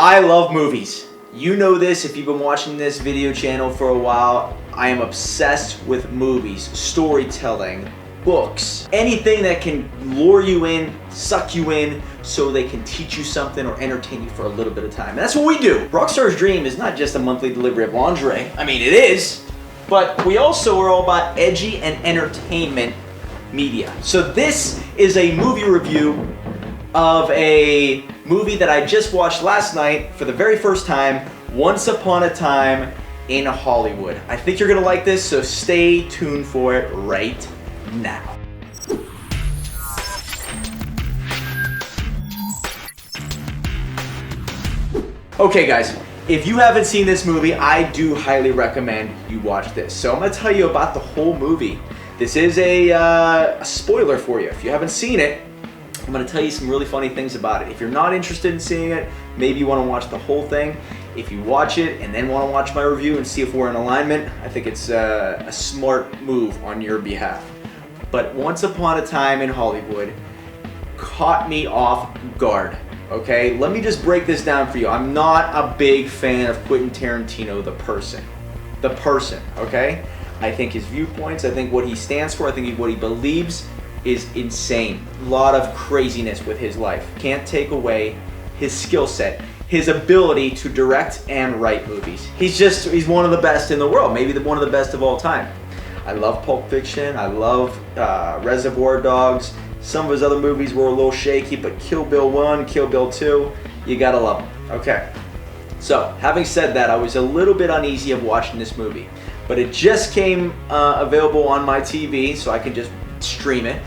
I love movies. You know this if you've been watching this video channel for a while. I am obsessed with movies, storytelling, books, anything that can lure you in, suck you in, so they can teach you something or entertain you for a little bit of time. And that's what we do. Rockstar's Dream is not just a monthly delivery of lingerie. I mean, it is, but we also are all about edgy and entertainment media. So this is a movie review of a movie that I just watched last night for the very first time, Once Upon a Time in Hollywood. I think you're gonna like this, so stay tuned for it right now. Okay guys, if you haven't seen this movie, I do highly recommend you watch this. So I'm gonna tell you about the whole movie. This is a spoiler for you. If you haven't seen it, I'm going to tell you some really funny things about it. If you're not interested in seeing it, maybe you want to watch the whole thing. If you watch it and then want to watch my review and see if we're in alignment, I think it's a smart move on your behalf. But Once Upon a Time in Hollywood caught me off guard. Okay, let me just break this down for you. I'm not a big fan of Quentin Tarantino, the person. Okay? I think his viewpoints, I think what he stands for, I think what he believes is insane. A lot of craziness with his life. Can't take away his skill set, his ability to direct and write movies. He's one of the best in the world, maybe one of the best of all time. I love Pulp Fiction, I love Reservoir Dogs. Some of his other movies were a little shaky, but Kill Bill 1, Kill Bill 2, you gotta love them. Okay, so having said that, I was a little bit uneasy of watching this movie, but it just came available on my TV, so I could just stream it.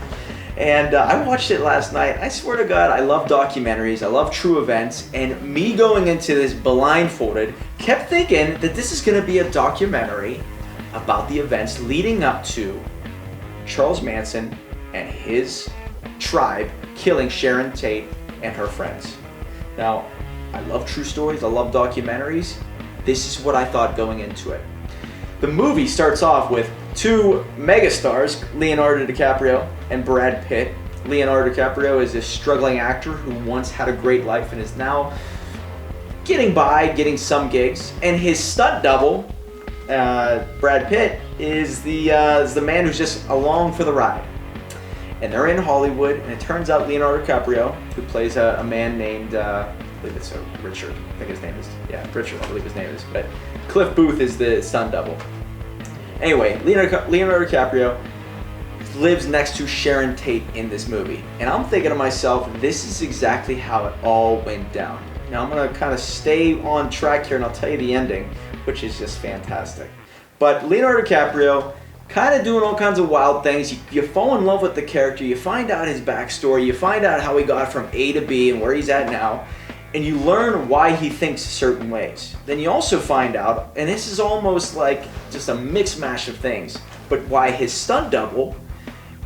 And I watched it last night. I swear to God, I love documentaries, I love true events, and me going into this blindfolded, kept thinking that this is gonna be a documentary about the events leading up to Charles Manson and his tribe killing Sharon Tate and her friends. Now, I love true stories, I love documentaries. This is what I thought going into it. The movie starts off with two megastars, Leonardo DiCaprio and Brad Pitt. Leonardo DiCaprio is a struggling actor who once had a great life and is now getting by, getting some gigs. And his stunt double, Brad Pitt, is the man who's just along for the ride. And they're in Hollywood, and it turns out Leonardo DiCaprio, who plays a man named, I believe it's Richard, I think his name is, yeah, Richard, I believe his name is, but Cliff Booth is the stunt double. Anyway, Leonardo DiCaprio lives next to Sharon Tate in this movie. And I'm thinking to myself, this is exactly how it all went down. Now I'm gonna kind of stay on track here and I'll tell you the ending, which is just fantastic. But Leonardo DiCaprio, kind of doing all kinds of wild things. You fall in love with the character, you find out his backstory, you find out how he got from A to B and where he's at now, and you learn why he thinks certain ways. Then you also find out, and this is almost like just a mix mash of things, but why his stunt double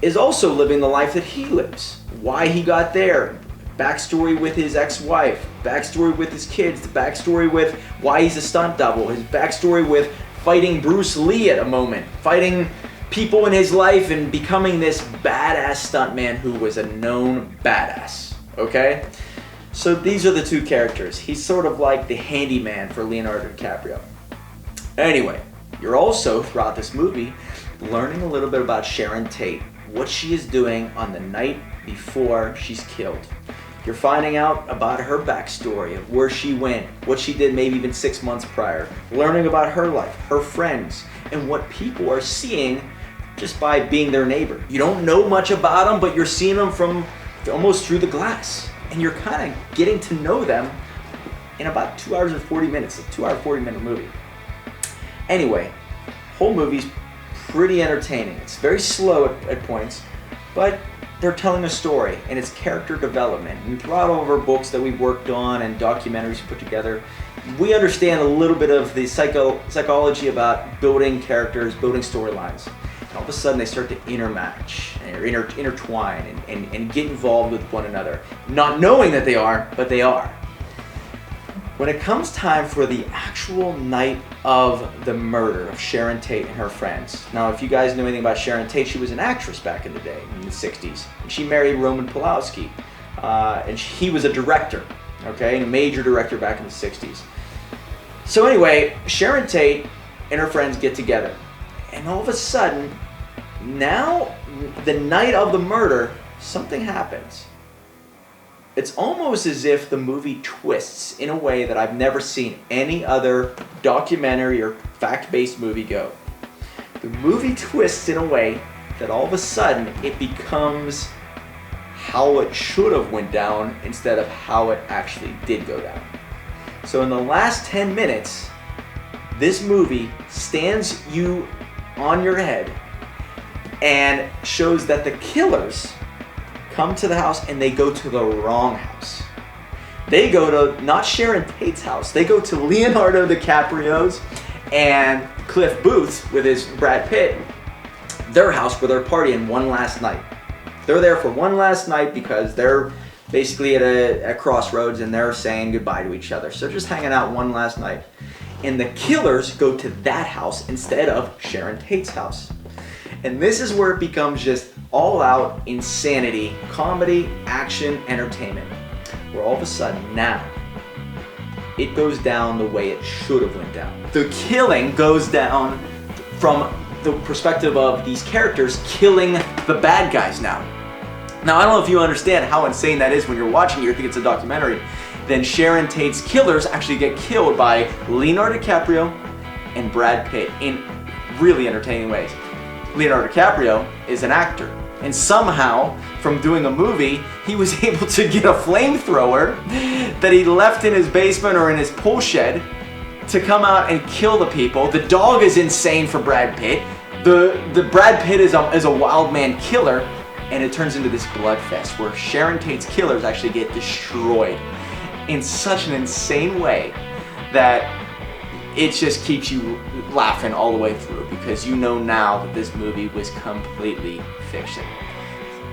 is also living the life that he lives. Why he got there, backstory with his ex-wife, backstory with his kids, the backstory with why he's a stunt double, his backstory with fighting Bruce Lee at a moment, fighting people in his life and becoming this badass stuntman who was a known badass, okay? So these are the two characters. He's sort of like the handyman for Leonardo DiCaprio. Anyway, you're also, throughout this movie, learning a little bit about Sharon Tate, what she is doing on the night before she's killed. You're finding out about her backstory, of where she went, what she did maybe even 6 months prior, learning about her life, her friends, and what people are seeing just by being their neighbor. You don't know much about them, but you're seeing them from almost through the glass. And you're kind of getting to know them in about 2 hours and 40 minutes, a 2 hour, 40-minute movie. Anyway, whole movie's pretty entertaining. It's very slow at points, but they're telling a story, and it's character development. And throughout all of our books that we've worked on and documentaries we put together, we understand a little bit of the psychology about building characters, building storylines. And all of a sudden they start to intermatch, or intertwine, and get involved with one another. Not knowing that they are, but they are. When it comes time for the actual night of the murder of Sharon Tate and her friends. Now, if you guys know anything about Sharon Tate, she was an actress back in the day, in the 60s. And she married Roman Polanski, and he was a director. Okay, a major director back in the 60s. So anyway, Sharon Tate and her friends get together. And all of a sudden, now, the night of the murder, something happens. It's almost as if the movie twists in a way that I've never seen any other documentary or fact-based movie go. The movie twists in a way that all of a sudden it becomes how it should have went down instead of how it actually did go down. So in the last 10 minutes, this movie stands you on your head and shows that the killers come to the house and they go to the wrong house. They go to not Sharon Tate's house, they go to Leonardo DiCaprio's and Cliff Booth with his Brad Pitt, their house where they're partying one last night. They're there for one last night because they're basically at a crossroads and they're saying goodbye to each other. So just hanging out one last night. And the killers go to that house instead of Sharon Tate's house. And this is where it becomes just all out insanity, comedy, action, entertainment. Where all of a sudden now, it goes down the way it should have went down. The killing goes down from the perspective of these characters killing the bad guys now. Now, I don't know if you understand how insane that is when you're watching it, you think it's a documentary. Then Sharon Tate's killers actually get killed by Leonardo DiCaprio and Brad Pitt in really entertaining ways. Leonardo DiCaprio is an actor, and somehow, from doing a movie, he was able to get a flamethrower that he left in his basement or in his pool shed to come out and kill the people. The dog is insane for Brad Pitt. The Brad Pitt is a wild man killer. And it turns into this blood fest where Sharon Tate's killers actually get destroyed in such an insane way that it just keeps you laughing all the way through because you know now that this movie was completely fiction.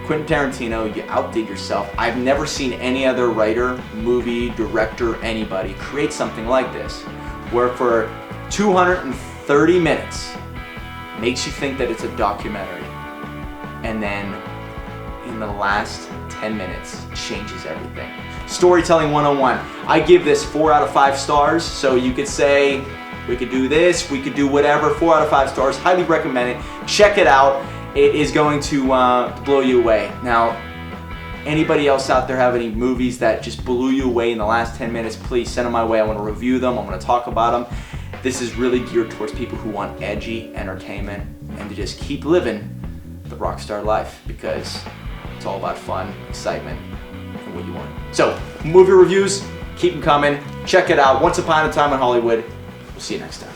Quentin Tarantino, you outdid yourself. I've never seen any other writer, movie, director, anybody create something like this where for 230 minutes makes you think that it's a documentary and then in the last 10 minutes changes everything. Storytelling 101. I give this 4 out of 5 stars, so you could say we could do this, we could do whatever. 4 out of 5 stars. Highly recommend it. Check it out. It is going to blow you away. Now, anybody else out there have any movies that just blew you away in the last 10 minutes, please send them my way. I want to review them. I want to talk about them. This is really geared towards people who want edgy entertainment and to just keep living the rock star life because it's all about fun, excitement, and what you want. So, movie reviews, keep them coming. Check it out. Once Upon a Time in Hollywood. We'll see you next time.